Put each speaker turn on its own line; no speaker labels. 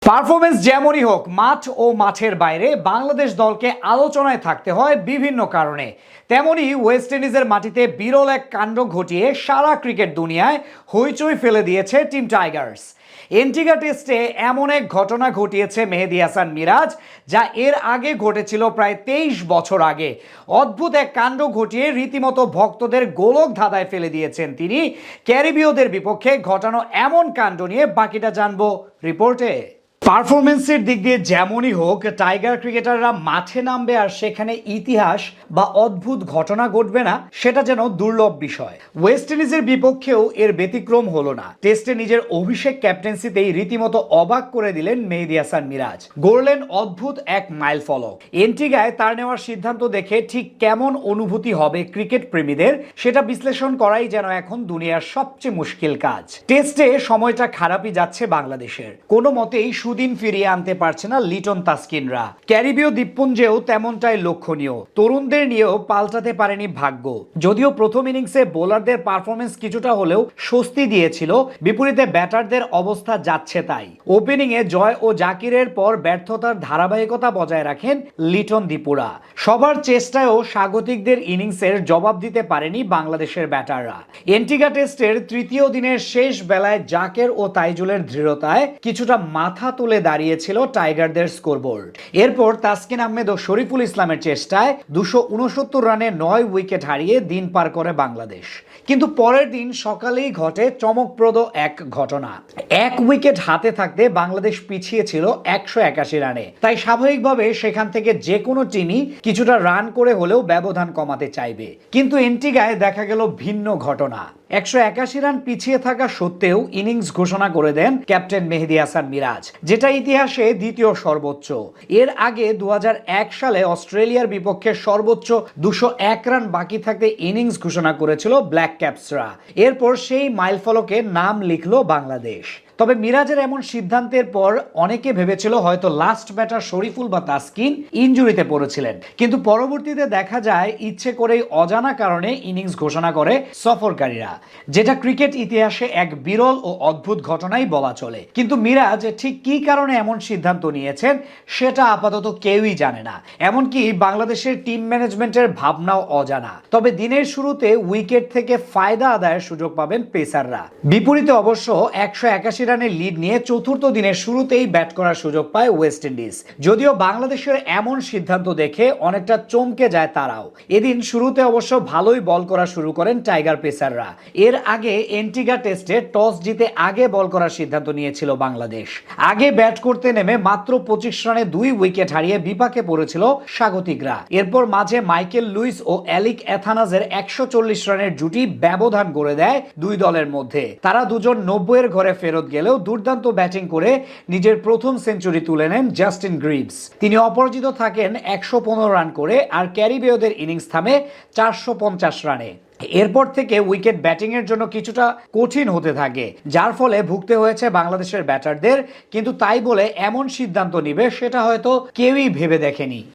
Performance যেমনই হোক, মাঠ ও মাঠের বাইরে বাংলাদেশ দলকে আলোচনায় থাকতে হয় বিভিন্ন কারণে। তেমনি ওয়েস্ট ইন্ডিজের মাটিতে বিরল এক কাণ্ড ঘটিয়ে সারা ক্রিকেট দুনিয়ায় হইচই ফেলে দিয়েছে টিম টাইগার্স। এন্টিগা টেস্টে এমন এক ঘটনা ঘটিয়েছে মেহেদী হাসান মিরাজ, যা এর আগে ঘটেছিল প্রায় 23 বছর আগে। অদ্ভুত এক কাণ্ড ঘটিয়ে রীতিমতো ভক্তদের গোলক ধাঁধায় ফেলে দিয়েছেন তিনি। ক্যারিবীয়দের বিপক্ষে ঘটানো এমন কাণ্ড নিয়ে বাকিটা জানবো রিপোর্টে। পারফরমেন্সের দিক দিয়ে যেমনই হোক, টাইগার ক্রিকেটাররা মাঠে নামবে আর সেখানে ইতিহাস বা অদ্ভুত ঘটনা ঘটবে না, সেটা যেন দুর্লভ বিষয়। ওয়েস্ট ইন্ডিজের বিপক্ষেও এর ব্যতিক্রম হলো না। টেস্টে নিজের অভিষেক ক্যাপ্টেন্সিতেই রীতিমতো অবাক করে দিলেন মেহেদী হাসান মিরাজ, গড়লেন অদ্ভুত এক মাইল ফলক। এন্টিগায় তার নেওয়ার সিদ্ধান্ত দেখে ঠিক কেমন অনুভূতি হবে ক্রিকেট প্রেমীদের, সেটা বিশ্লেষণ করাই যেন এখন দুনিয়ার সবচেয়ে মুশকিল কাজ। টেস্টে সময়টা খারাপই যাচ্ছে বাংলাদেশের, কোনো মতেই সুদিন ফিরিয়ে আনতে পারছে না লিটন তাসকিনরা। ক্যারিবীয় দ্বীপপুঞ্জেও তেমনটাই লক্ষণীয়। তরুণদের নিয়েও পাল্টাতে পারেনি ভাগ্য। যদিও প্রথম ইনিংসে বোলারদের পারফরমেন্স কিছুটা হলেও স্বস্তি দিয়েছিল, বিপরীতে ব্যাটারদের অবস্থা যাচ্ছে তাই। ওপেনিংয়ে জয় ও জাকিরের পর ব্যর্থতার ধারাবাহিকতা বজায় রাখেন লিটন দীপুরা। সবার চেষ্টায়ও স্বাগতিকদের ইনিংসের জবাব দিতে পারেনি বাংলাদেশের ব্যাটাররা। এন্টিগা টেস্টের তৃতীয় দিনের শেষ বেলায় জাকের ও তাইজুলের দৃঢ়তায় কিছুটা মাথা তুলে দাঁড়িয়েছিল টাইগারদের স্কোরবোর্ড। এরপর তাসকিন আহমেদ ও শরীফুল ইসলামের চেষ্টায় 269 রানে 9 উইকেট হারিয়ে দিন পার করে বাংলাদেশ। কিন্তু পরের দিন সকালেই ঘটে চমকপ্রদ এক ঘটনা। 1 উইকেট হাতে থাকতে বাংলাদেশ পিছিয়ে ছিল 181 রানে। তাই স্বাভাবিকভাবে সেখান থেকে যে কোনো টিমই কিছুটা রান করে হলেও ব্যবধান কমাতে চাইবে। কিন্তু এন্টিগায় দেখা গেল ভিন্ন ঘটনা। 181 রান পিছিয়ে থাকা সত্ত্বেও ইনিংস ঘোষণা করে দেন ক্যাপ্টেন মেহেদী হাসান মিরাজ, যেটা ইতিহাসে দ্বিতীয় সর্বোচ্চ। এর আগে 2001 সালে অস্ট্রেলিয়ার বিপক্ষে সর্বোচ্চ 201 রান বাকি থাকতে ইনিংস ঘোষণা করেছিল ব্ল্যাক ক্যাপসরা। এরপর সেই মাইলফলকে নাম লিখল বাংলাদেশ। তবে মিরাজের এমন সিদ্ধান্তের পর অনেকে ভেবেছিল হয়তো লাস্ট ব্যাটার শরীফুল বা তাসকিন ইনজুরিতে পড়েছিলেন, কিন্তু পরবর্তীতে দেখা যায় ইচ্ছে করেই অজানা কারণে ইনিংস ঘোষণা করে সফরকারীরা, যেটা ক্রিকেট ইতিহাসে এক বিরল ও অদ্ভুত ঘটনাই বলা চলে। কিন্তু মিরাজ ঠিক কী কারণে এমন সিদ্ধান্ত নিয়েছেন সেটা আপাতত কেউই জানে না, এমনকি বাংলাদেশের টিম ম্যানেজমেন্টের ভাবনাও অজানা। তবে দিনের শুরুতে উইকেট থেকে ফায়দা আদায়ের সুযোগ পাবেন পেসাররা। বিপরীতে অবশ্য 181 রানের লিড নিয়ে চতুর্থ দিনের শুরুতেই ব্যাট করার সুযোগ পায় ওয়েস্ট ইন্ডিজ। যদিও বাংলাদেশের এমন সিদ্ধান্ত দেখে অনেকটা চমকে যায় তারাও। এদিন শুরুতে অবশ্য ভালোই বল করা শুরু করেন টাইগার পেসাররা। এর আগে এন্টিগা টেস্টে টস জিতে আগে বল করার সিদ্ধান্ত নিয়েছিল বাংলাদেশ। আগে ব্যাট করতে নেমে মাত্র 25 রানে 2 উইকেট হারিয়ে বিপাকে পড়েছিল স্বাগতিকরা। এরপর মাঝে মাইকেল লুইস ও অ্যালিক অ্যাথানাজের 140 রানের জুটি ব্যবধান গড়ে দেয় দুই দলের মধ্যে। তারা দুজন 90-এর ঘরে ফেরত গেলেও দুর্দান্ত ব্যাটিং করে নিজের প্রথম সেঞ্চুরি তুলে নেন জাস্টিন গ্রিভস। তিনি অপরাজিত থাকেন 115 রান করে, আর ক্যারিবীয়দের ইনিংস থামে 450 রানে। এরপর থেকে উইকেট ব্যাটিং এর জন্য কিছুটা কঠিন হতে থাকে, যার ফলে ভুগতে হয়েছে বাংলাদেশের ব্যাটারদের। কিন্তু তাই বলে এমন সিদ্ধান্ত নিবে সেটা হয়তো কেউই ভেবে দেখেনি।